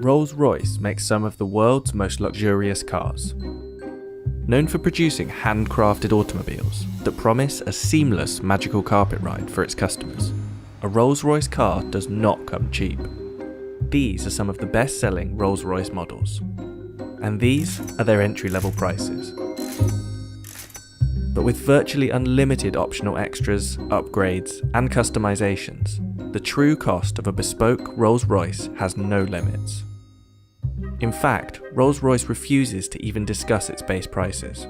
Rolls-Royce makes some of the world's most luxurious cars. Known for producing handcrafted automobiles that promise a seamless magical carpet ride for its customers, a Rolls-Royce car does not come cheap. These are some of the best-selling Rolls-Royce models, and these are their entry-level prices. But with virtually unlimited optional extras, upgrades, and customizations, the true cost of a bespoke Rolls-Royce has no limits. In fact, Rolls-Royce refuses to even discuss its base prices.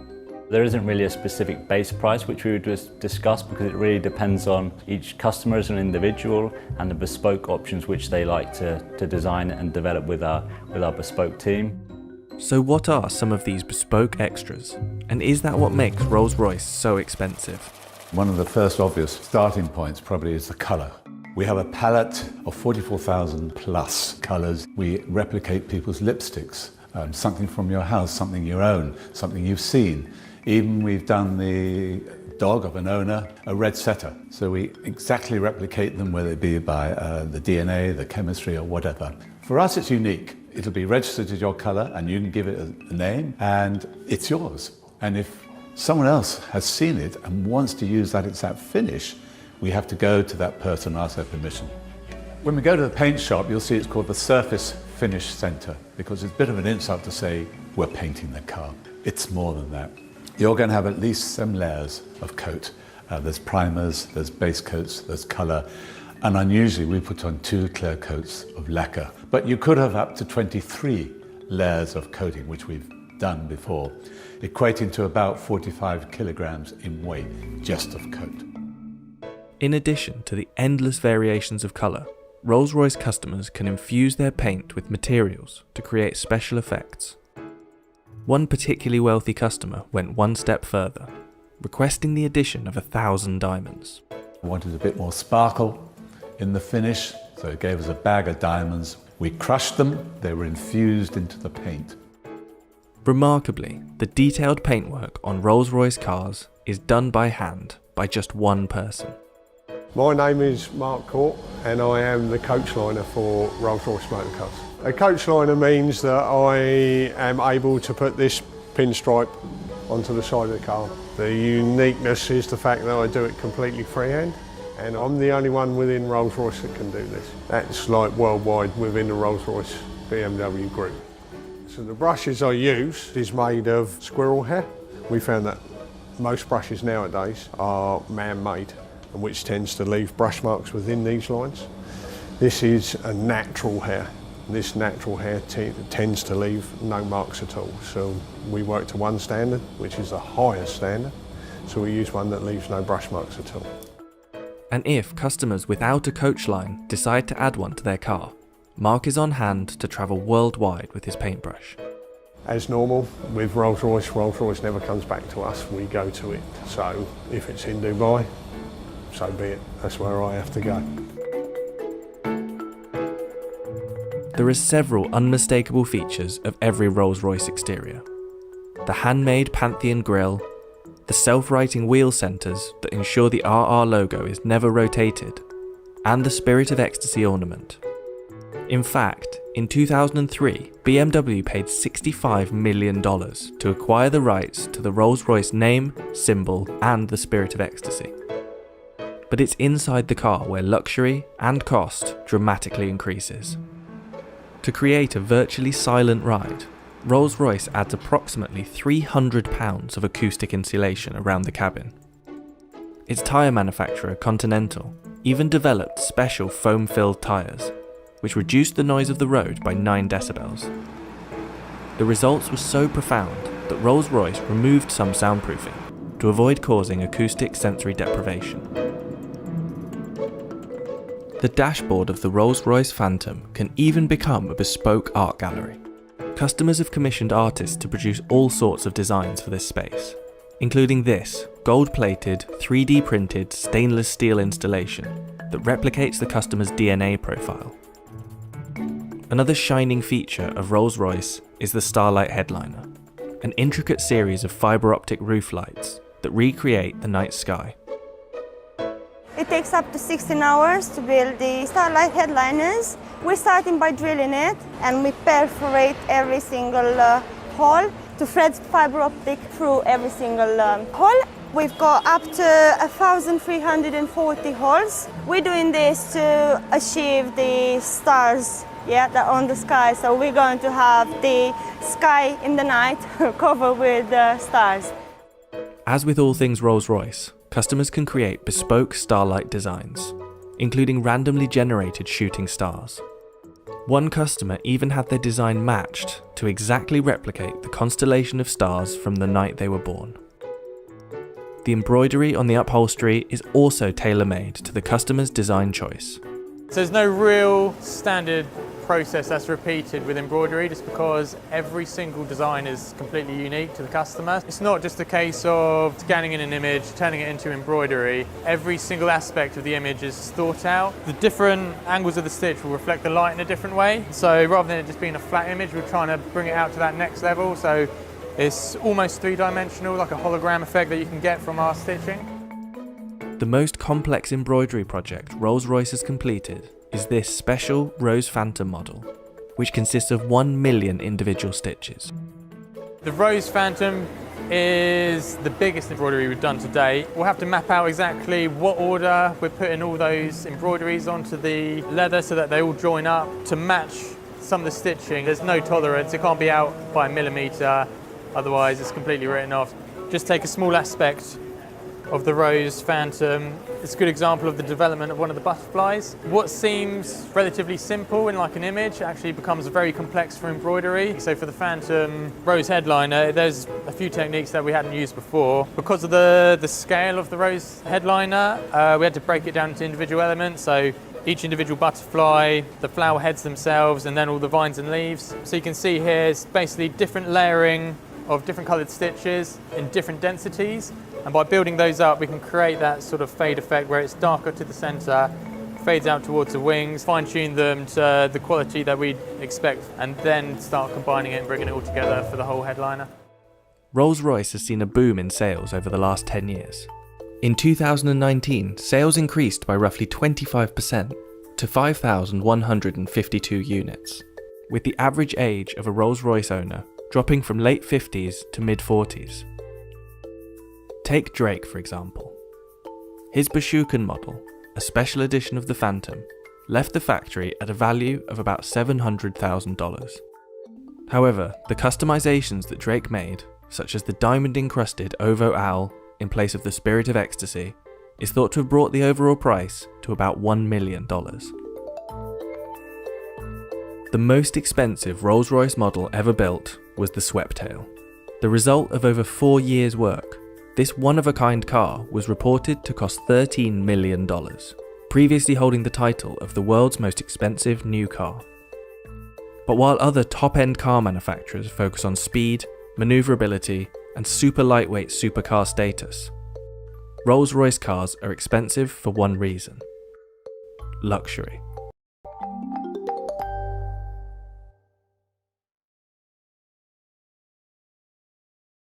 There isn't really a specific base price which we would discuss because it really depends on each customer as an individual and the bespoke options which they like to design and develop with our bespoke team. So what are some of these bespoke extras? And is that what makes Rolls-Royce so expensive? One of the first obvious starting points probably is the colour. We have a palette of 44,000 plus colours. We replicate people's lipsticks, something from your house, something you own, something you've seen. Even we've done the dog of an owner, a red setter. So we exactly replicate them, whether it be by the DNA, the chemistry or whatever. For us it's unique. It'll be registered as your colour and you can give it a name and it's yours. And if someone else has seen it and wants to use that exact finish, we have to go to that person and ask their permission. When we go to the paint shop, you'll see it's called the Surface Finish Centre because it's a bit of an insult to say we're painting the car. It's more than that. You're going to have at least some layers of coat. There's primers, there's base coats, there's colour, and unusually we put on 2 clear coats of lacquer. But you could have up to 23 layers of coating, which we've done before, equating to about 45 kilograms in weight just of coat. In addition to the endless variations of colour, Rolls-Royce customers can infuse their paint with materials to create special effects. One particularly wealthy customer went one step further, requesting the addition of 1,000 diamonds. We wanted a bit more sparkle in the finish, so it gave us a bag of diamonds. We crushed them, they were infused into the paint. Remarkably, the detailed paintwork on Rolls-Royce cars is done by hand by just one person. My name is Mark Court and I am the coach liner for Rolls-Royce motor cars. A coach liner means that I am able to put this pinstripe onto the side of the car. The uniqueness is the fact that I do it completely freehand and I'm the only one within Rolls-Royce that can do this. That's like worldwide within the Rolls-Royce BMW group. So the brushes I use is made of squirrel hair. We found that most brushes nowadays are man-made, and which tends to leave brush marks within these lines. This is a natural hair. This natural hair tends to leave no marks at all. So we work to one standard, which is the highest standard. So we use one that leaves no brush marks at all. And if customers without a coach line decide to add one to their car, Mark is on hand to travel worldwide with his paintbrush. As normal, with Rolls-Royce, Rolls-Royce never comes back to us, we go to it. So if it's in Dubai, so be it, that's where I have to go. There are several unmistakable features of every Rolls-Royce exterior. The handmade Pantheon grille, the self-righting wheel centres that ensure the RR logo is never rotated, and the Spirit of Ecstasy ornament. In fact, in 2003, BMW paid $65 million to acquire the rights to the Rolls-Royce name, symbol, and the Spirit of Ecstasy. But it's inside the car where luxury and cost dramatically increases. To create a virtually silent ride, Rolls-Royce adds approximately £300 of acoustic insulation around the cabin. Its tyre manufacturer, Continental, even developed special foam-filled tyres, which reduced the noise of the road by 9 decibels. The results were so profound that Rolls-Royce removed some soundproofing to avoid causing acoustic sensory deprivation. The dashboard of the Rolls-Royce Phantom can even become a bespoke art gallery. Customers have commissioned artists to produce all sorts of designs for this space, including this gold-plated, 3D printed stainless steel installation that replicates the customer's DNA profile. Another shining feature of Rolls-Royce is the Starlight headliner, an intricate series of fibre optic roof lights that recreate the night sky. It takes up to 16 hours to build the Starlight headliners. We're starting by drilling it, and we perforate every single hole to thread fiber optic through every single hole. We've got up to 1,340 holes. We're doing this to achieve the stars, that are on the sky. So we're going to have the sky in the night covered with stars. As with all things Rolls-Royce, customers can create bespoke starlight designs, including randomly generated shooting stars. One customer even had their design matched to exactly replicate the constellation of stars from the night they were born. The embroidery on the upholstery is also tailor-made to the customer's design choice. So there's no real standard process that's repeated with embroidery, just because every single design is completely unique to the customer. It's not just a case of scanning in an image, turning it into embroidery. Every single aspect of the image is thought out. The different angles of the stitch will reflect the light in a different way. So rather than it just being a flat image, we're trying to bring it out to that next level. So it's almost three-dimensional, like a hologram effect that you can get from our stitching. The most complex embroidery project Rolls-Royce has completed is this special Rose Phantom model, which consists of 1 million individual stitches. The Rose Phantom is the biggest embroidery we've done to date. We'll have to map out exactly what order we're putting all those embroideries onto the leather so that they all join up to match some of the stitching. There's no tolerance, it can't be out by a millimetre, otherwise it's completely written off. Just take a small aspect of the Rose Phantom. It's a good example of the development of one of the butterflies. What seems relatively simple in like an image actually becomes very complex for embroidery. So for the Phantom Rose headliner, there's a few techniques that we hadn't used before. Because of the scale of the Rose headliner, we had to break it down into individual elements. So each individual butterfly, the flower heads themselves, and then all the vines and leaves. So you can see here it's basically different layering of different coloured stitches in different densities. And by building those up, we can create that sort of fade effect where it's darker to the centre, fades out towards the wings, fine-tune them to the quality that we'd expect, and then start combining it and bringing it all together for the whole headliner. Rolls-Royce has seen a boom in sales over the last 10 years. In 2019, sales increased by roughly 25% to 5,152 units, with the average age of a Rolls-Royce owner dropping from late 50s to mid-40s. Take Drake, for example. His Bespoke model, a special edition of the Phantom, left the factory at a value of about $700,000. However, the customizations that Drake made, such as the diamond-encrusted Ovo Owl in place of the Spirit of Ecstasy, is thought to have brought the overall price to about $1 million. The most expensive Rolls-Royce model ever built was the Sweptail. The result of over 4 years' work, this one-of-a-kind car was reported to cost $13 million, previously holding the title of the world's most expensive new car. But while other top-end car manufacturers focus on speed, maneuverability, and super lightweight supercar status, Rolls-Royce cars are expensive for one reason: luxury.